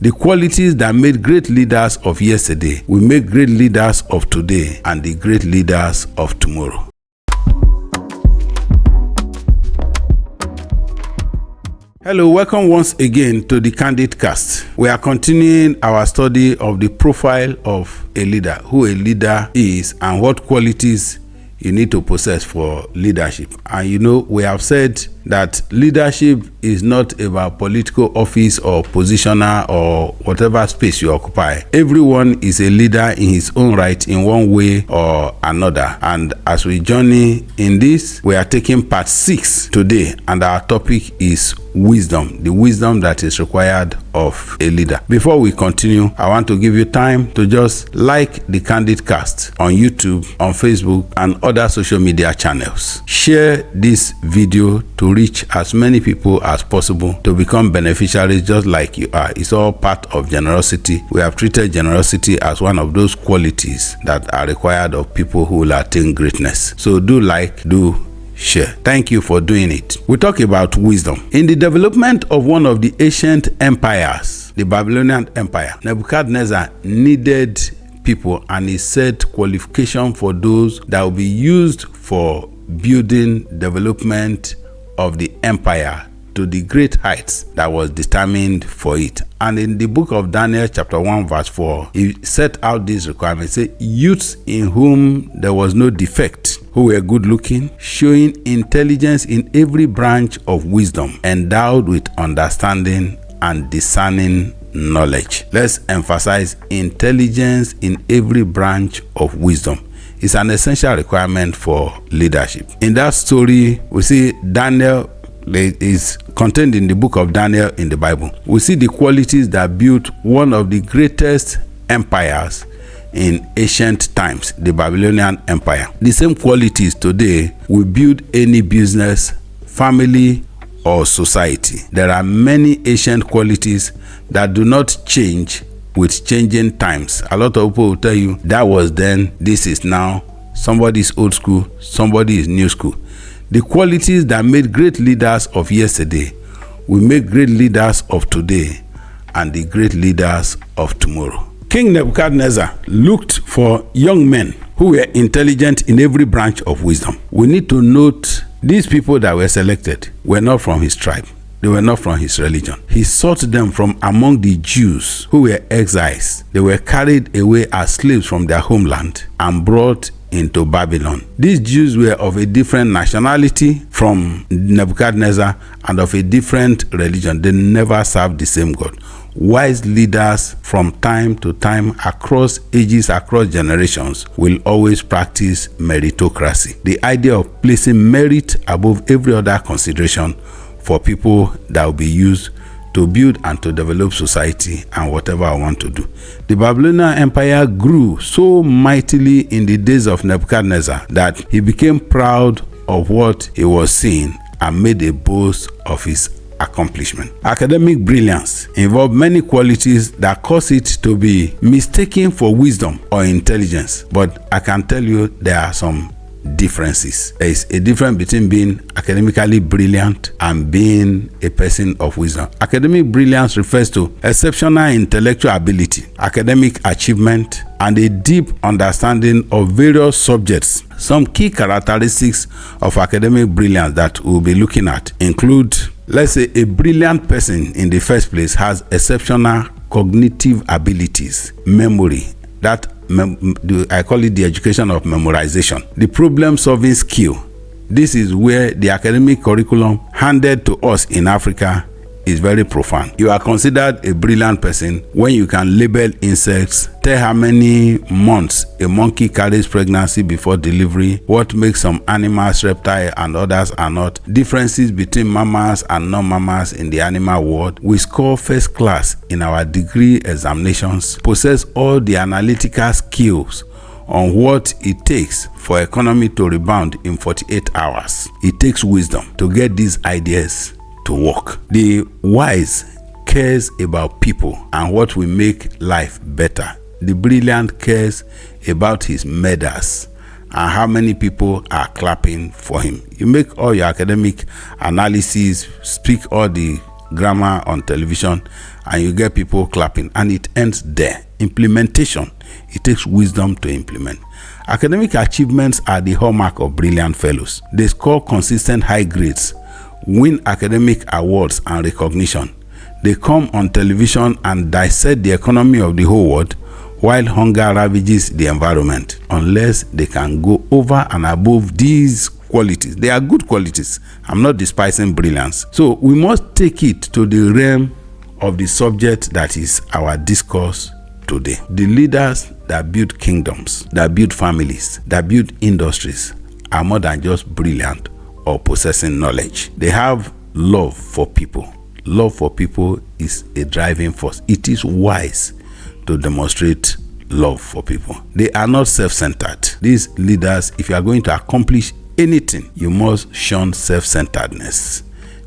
The qualities that made great leaders of yesterday will make great leaders of today and the great leaders of tomorrow. Hello, welcome once again to the Candid Cast. We are continuing our study of the profile of a leader, who a leader is and what qualities you need to possess for leadership. And we have said that leadership is not about political office or positioner or whatever space you occupy. Everyone is a leader in his own right in one way or another. And as we journey in this, we are taking part 6 today, and our topic is wisdom, the wisdom that is required of a leader. Before we continue, I want to give you time to just like the Candid Cast on YouTube, on Facebook, and other social media channels. Share this video to reach as many people as possible to become beneficiaries just like you are. It's all part of generosity. We have treated generosity as one of those qualities that are required of people who will attain greatness. So do like, do share. Thank you for doing it. We talk about wisdom. In the development of one of the ancient empires, the Babylonian Empire, Nebuchadnezzar needed people, and he set qualification for those that will be used for building development of the empire to the great heights that was determined for it. And in the book of Daniel chapter 1 verse 4, he set out these requirements. Say, youths in whom there was no defect, who were good looking, showing intelligence in every branch of wisdom, endowed with understanding and discerning knowledge. Let's emphasize intelligence in every branch of wisdom. It's an essential requirement for leadership. In that story, we see Daniel is contained in the book of Daniel in the Bible. We see the qualities that built one of the greatest empires in ancient times, the Babylonian Empire. The same qualities today will build any business, family, or society. There are many ancient qualities that do not change with changing times. A lot of people will tell you that was then, this is now. Somebody is old school, somebody is new school. The qualities that made great leaders of yesterday will make great leaders of today and the great leaders of tomorrow. King Nebuchadnezzar looked for young men who were intelligent in every branch of wisdom. We need to note these people that were selected were not from his tribe. They were not from his religion. He sought them from among the Jews who were exiles. They were carried away as slaves from their homeland and brought into Babylon. These Jews were of a different nationality from Nebuchadnezzar and of a different religion. They never served the same God. Wise leaders from time to time, across ages, across generations, will always practice meritocracy. The idea of placing merit above every other consideration for people that will be used to build and to develop society and whatever I want to do. The Babylonian Empire grew so mightily in the days of Nebuchadnezzar that he became proud of what he was seeing and made a boast of his accomplishment. Academic brilliance involved many qualities that cause it to be mistaken for wisdom or intelligence. But I can tell you there are some differences. There is a difference between being academically brilliant and being a person of wisdom. Academic brilliance refers to exceptional intellectual ability, academic achievement, and a deep understanding of various subjects. Some key characteristics of academic brilliance that we'll be looking at include, let's say, a brilliant person in the first place has exceptional cognitive abilities, memory, that I call it the education of memorization. The problem-solving skill. This is where the academic curriculum handed to us in Africa is very profound. You are considered a brilliant person when you can label insects, tell how many months a monkey carries pregnancy before delivery, what makes some animals reptile and others are not, differences between mammals and non-mammals in the animal world. We score first class in our degree examinations, possess all the analytical skills on what it takes for economy to rebound in 48 hours. It takes wisdom to get these ideas to work. The wise cares about people and what will make life better. The brilliant cares about his medals and how many people are clapping for him. You make all your academic analysis, speak all the grammar on television and you get people clapping, and it ends there. Implementation, it takes wisdom to implement. Academic achievements are the hallmark of brilliant fellows. They score consistent high grades, win academic awards and recognition. They come on television and dissect the economy of the whole world while hunger ravages the environment. Unless they can go over and above these qualities, they are good qualities. I'm not despising brilliance. So we must take it to the realm of the subject that is our discourse today. The leaders that build kingdoms, that build families, that build industries are more than just brilliant or possessing knowledge. They have love for people. Love for people is a driving force. It is wise to demonstrate love for people. They are not self-centered. These leaders, if you are going to accomplish anything, you must shun self-centeredness.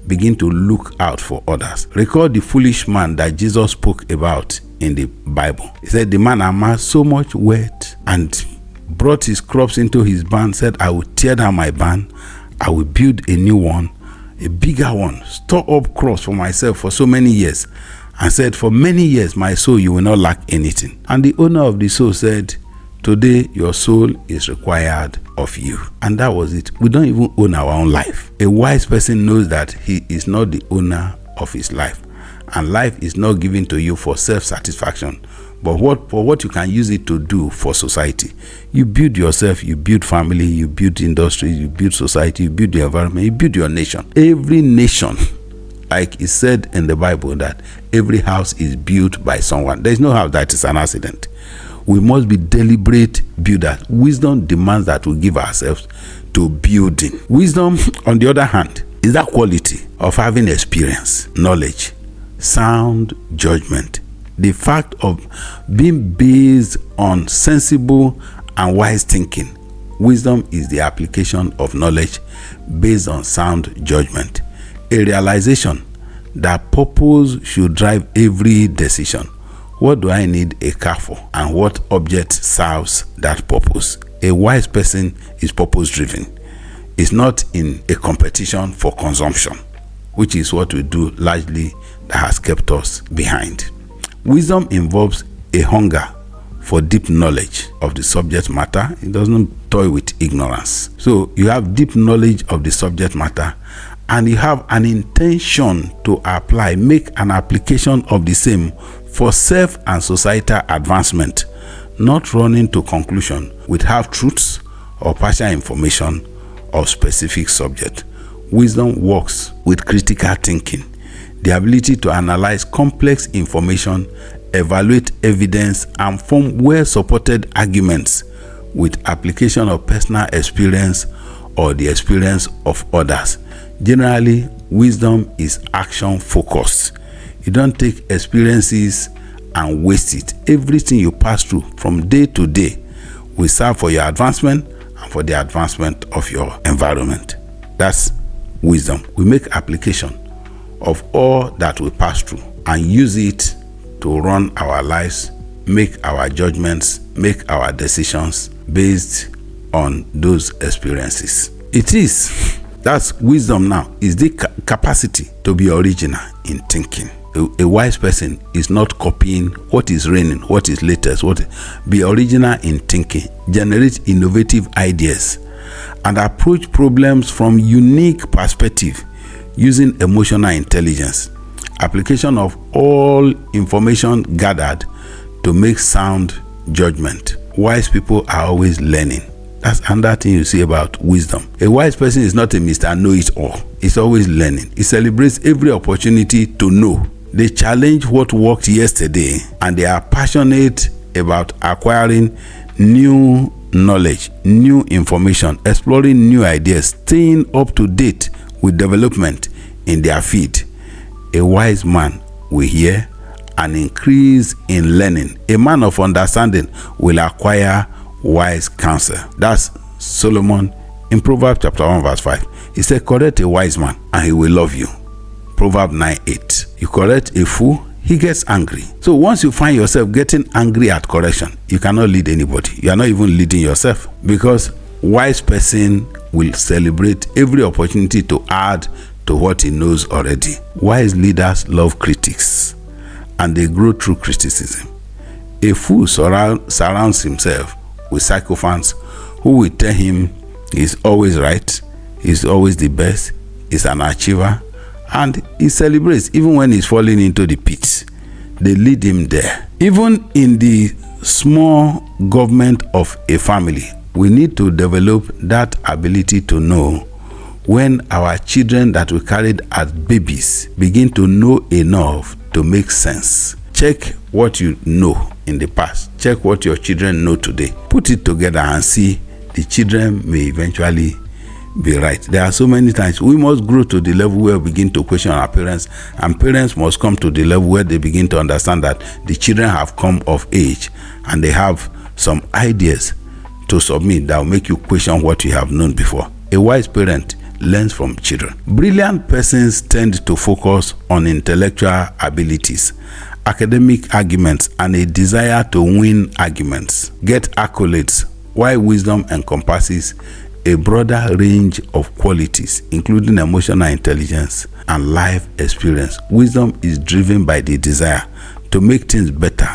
Begin to look out for others. Recall the foolish man that Jesus spoke about in the Bible. He said the man amassed so much wealth and brought his crops into his barn, said, I will tear down my barn, I will build a new one, a bigger one, store up crops for myself for so many years, and said, for many years, my soul, you will not lack anything. And the owner of the soul said, today your soul is required of you. And that was it. We don't even own our own life. A wise person knows that he is not the owner of his life. And life is not given to you for self-satisfaction, but for what you can use it to do for society. You build yourself, you build family, you build industry, you build society, you build the environment, you build your nation. Every nation, like it said in the Bible, that every house is built by someone. There is no house that is an accident. We must be deliberate builders. Wisdom demands that we give ourselves to building. Wisdom, on the other hand, is that quality of having experience, knowledge, sound judgment. The fact of being based on sensible and wise thinking. Wisdom is the application of knowledge based on sound judgment. A realization that purpose should drive every decision. What do I need a car for, and what object serves that purpose? A wise person is purpose driven. It's not in a competition for consumption, which is what we do largely that has kept us behind. Wisdom involves a hunger for deep knowledge of the subject matter. It doesn't toy with ignorance. So you have deep knowledge of the subject matter, and you have an intention to apply, make an application of the same for self and societal advancement, not running to conclusion with half-truths or partial information of specific subject. Wisdom works with critical thinking, the ability to analyze complex information, evaluate evidence, and form well-supported arguments with application of personal experience or the experience of others. Generally, wisdom is action-focused. You don't take experiences and waste it. Everything you pass through from day to day will serve for your advancement and for the advancement of your environment. That's wisdom. We make application of all that we pass through and use it to run our lives, make our judgments, make our decisions based on those experiences. That's wisdom now, is the capacity to be original in thinking. A wise person is not copying what is reigning, what is latest, be original in thinking, generate innovative ideas, and approach problems from unique perspective using emotional intelligence, application of all information gathered to make sound judgment. Wise people are always learning. That's another thing you see about wisdom. A wise person is not a Mr. Know-it-all. He's always learning. He celebrates every opportunity to know. They challenge what worked yesterday, and they are passionate about acquiring new knowledge, new information, exploring new ideas, staying up to date with development in their field. A wise man will hear and increase in learning. A man of understanding will acquire wise counsel. That's Solomon in Proverbs chapter 1 verse 5. He said, correct a wise man and he will love you. Proverbs 9:8. You correct a fool, he gets angry. So once you find yourself getting angry at correction, you cannot lead anybody. You are not even leading yourself, because wise person will celebrate every opportunity to add to what he knows already. Wise leaders love critics, and they grow through criticism. A fool surrounds himself with sycophants who will tell him he's always right, he's always the best, he's an achiever, and he celebrates even when he's falling into the pit. They lead him there. Even in the small government of a family, we need to develop that ability to know when our children that we carried as babies begin to know enough to make sense. Check what you know in the past. Check what your children know today. Put it together and see the children may eventually be right. There are so many times we must grow to the level where we begin to question our parents, and parents must come to the level where they begin to understand that the children have come of age and they have some ideas to submit that will make you question what you have known before. A wise parent learns from children. Brilliant persons tend to focus on intellectual abilities, academic arguments, and a desire to win arguments, get accolades, while wisdom encompasses a broader range of qualities, including emotional intelligence and life experience. Wisdom is driven by the desire to make things better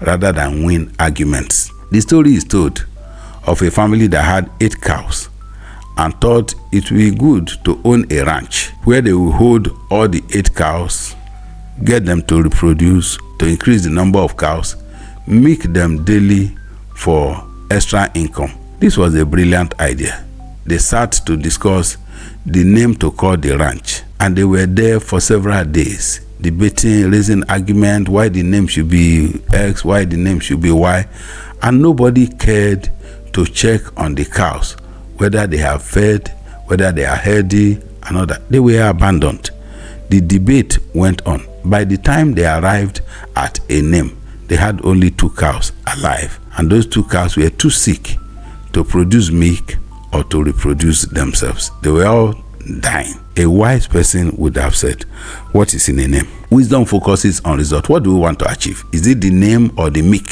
rather than win arguments. The story is told of a family that had 8 cows and thought it would be good to own a ranch where they will hold all the 8 cows, get them to reproduce, to increase the number of cows, milk them daily for extra income. This was a brilliant idea. They sat to discuss the name to call the ranch, and they were there for several days, debating, raising argument why the name should be X, why the name should be Y, and nobody cared to check on the cows, whether they have fed, whether they are healthy, and all that. They were abandoned. The debate went on. By the time they arrived at a name, they had only 2 cows alive, and those 2 cows were too sick to produce milk or to reproduce themselves. They were all dying. A wise person would have said, what is in a name? Wisdom focuses on result. What do we want to achieve? Is it the name or the milk?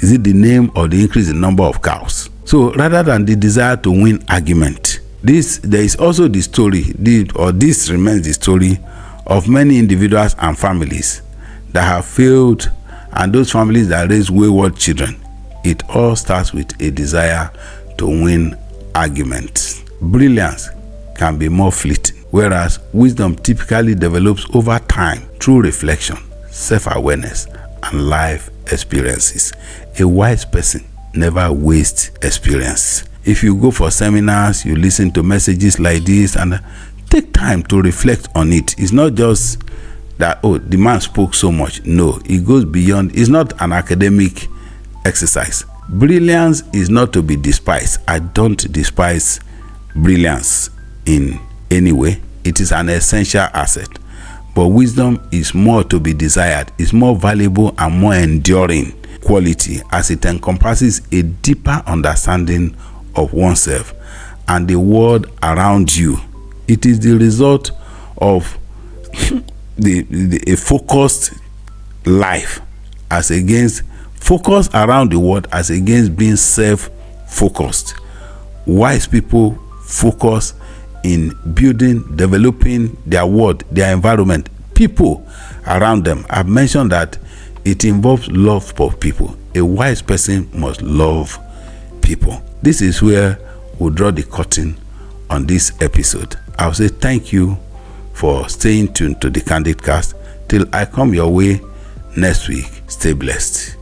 Is it the name or the increase in number of cows? So rather than the desire to win argument, there is also the story, this remains the story of many individuals and families that have failed, and those families that raise wayward children. It all starts with a desire to win arguments. Brilliance can be more fleeting, whereas wisdom typically develops over time through reflection, self-awareness, and life experiences. A wise person never wastes experience. If you go for seminars, you listen to messages like this and take time to reflect on it. It's not just that, oh, the man spoke so much. No, it goes beyond. It's not an academic exercise. Brilliance is not to be despised. I don't despise brilliance in any way. It is an essential asset. But wisdom is more to be desired. It's more valuable and more enduring quality, as it encompasses a deeper understanding of oneself and the world around you. It is the result of a focused life as against focus around the world as against being self-focused. Wise people focus in building, developing their world, their environment, people around them. I've mentioned that it involves love for people. A wise person must love people. This is where we'll draw the curtain on this episode. I'll say thank you for staying tuned to the Candid Cast. Till I come your way next week, stay blessed.